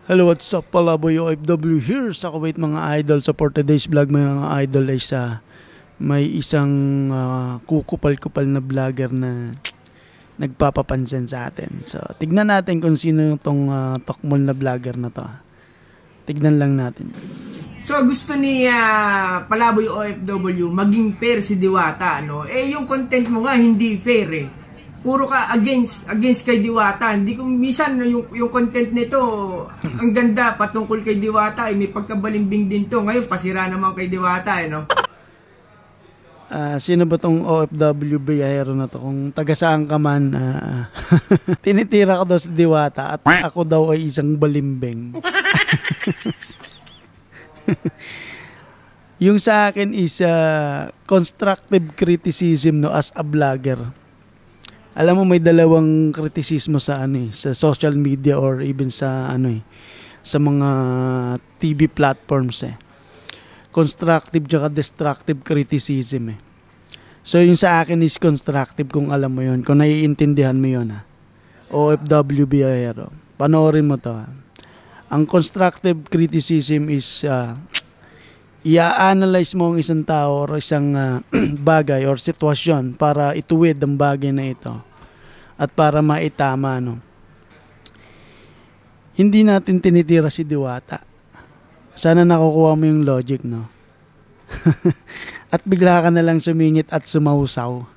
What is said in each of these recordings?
Hello, what's up? Palaboy OFW here sa Kuwait mga idol. So for today's vlog mga idol ay may isang kukupal-kupal na vlogger na nagpapapansin sa atin. So tignan natin kung sino tong tokmol na vlogger na to. Tignan lang natin. So gusto ni Palaboy OFW maging fair si Diwata, no? Eh yung content mo nga hindi fair eh. Puro ka against kay Diwata. Hindi ko minsan yung content nito ang ganda patungkol kay Diwata, may pagkabalimbing din to. Ngayon pasira naman kay Diwata, no? Sino ba tong OFW biyahero na to? Kung taga saan ka man, tinitira ko daw si Diwata at ako daw ay isang balimbing. Yung sa akin is constructive criticism, no, as a vlogger. Alam mo may dalawang kritisismo sa sa social media or even sa sa mga TV platforms Constructive at destructive criticism So yung sa akin is constructive, kung alam mo yun, kung naiintindihan mo yun OFW biyahero. Panoorin mo to Ang constructive criticism is i-analyze mo ang isang tao or isang bagay or sitwasyon para ituwid ang bagay na ito at para maitama, no? Hindi natin tinitira si Diwata. Sana nakukuha mo yung logic, no? At bigla ka na lang sumingit at sumausaw.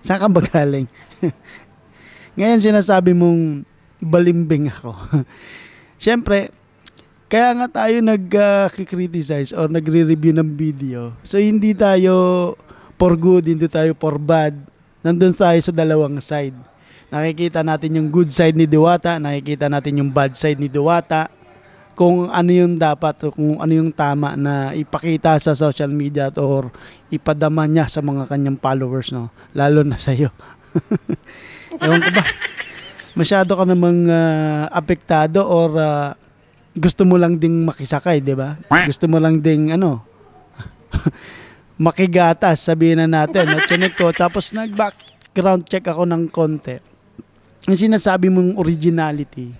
Saan ka ba galing? Ngayon sinasabi mong balimbing ako. Siyempre, kaya nga tayo nag-criticize or nagre-review ng video. So hindi tayo for good, hindi tayo for bad. Nandun tayo sa dalawang side. Nakikita natin yung good side ni Diwata, nakikita natin yung bad side ni Diwata. Kung ano yung dapat, kung ano yung tama na ipakita sa social media or ipadama niya sa mga kanyang followers, no? Lalo na sa'yo. Ewan ko ba? Masyado ka namang apektado or gusto mo lang ding makisakay, di ba? Gusto mo lang ding makigatas, sabihin na natin. At yun ko, tapos nag-background check ako ng konti. Yung sinasabi mong originality,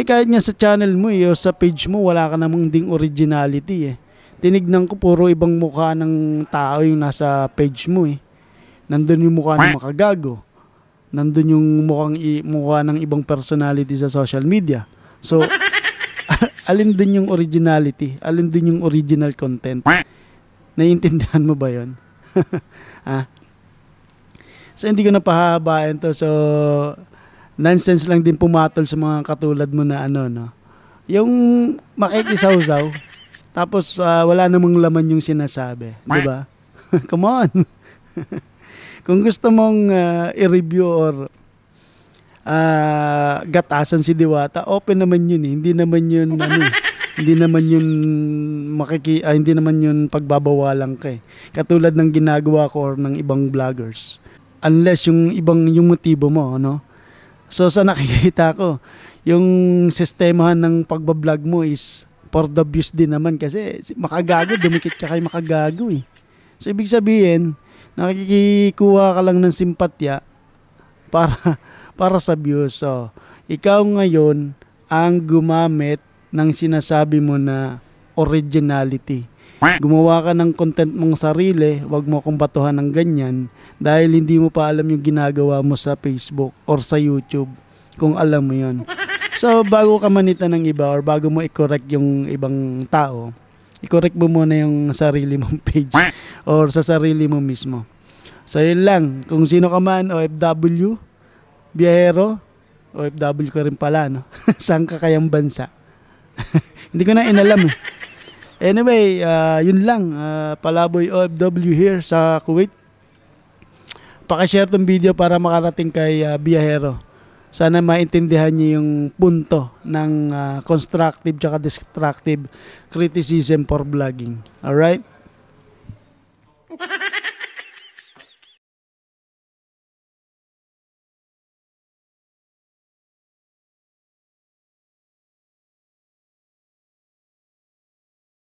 kahit nga sa channel mo o sa page mo, wala ka namang ding originality Tinignan ko, puro ibang mukha ng tao yung nasa page mo Nandun yung mukha ng makagago. Nandun yung mukha ng ibang personality sa social media. So, alin din yung originality? Alin din yung original content? Naiintindihan mo ba yun? So hindi ko na pahabain to. So nonsense lang din pumatol sa mga katulad mo na no? Yung makikisawsaw tapos wala namang laman yung sinasabi, di ba? Come on. Kung gusto mong i-review or gatasan si Diwata, open naman yun Hindi naman yun hindi naman yun hindi naman yun pagbabawalan ka Katulad ng ginagawa ko or ng ibang vloggers. Unless yung motibo mo, no? So sa nakikita ko, yung sistemahan ng pagbablog mo is for the views din naman kasi makagago, dumikit ka kay makagago So ibig sabihin, nakikikuha ka lang ng simpatya para sa views. So ikaw ngayon ang gumamit ng sinasabi mo na originality. Gumawa ka ng content mong sarili, wag mo akong batuhan ng ganyan dahil hindi mo pa alam yung ginagawa mo sa Facebook or sa YouTube kung alam mo yon. So bago ka manita ng iba or bago mo i-correct yung ibang tao, i-correct mo muna yung sarili mong page or sa sarili mo mismo. So yun lang, kung sino ka man, OFW, biyahero, OFW ka rin pala, no? Saan ka kayang bansa? Hindi ko na inalam Anyway, yun lang. Palaboy OFW here sa Kuwait. Pakishare tong video para makarating kay biyahero. Sana maintindihan niyo yung punto ng constructive at destructive criticism for vlogging. Alright?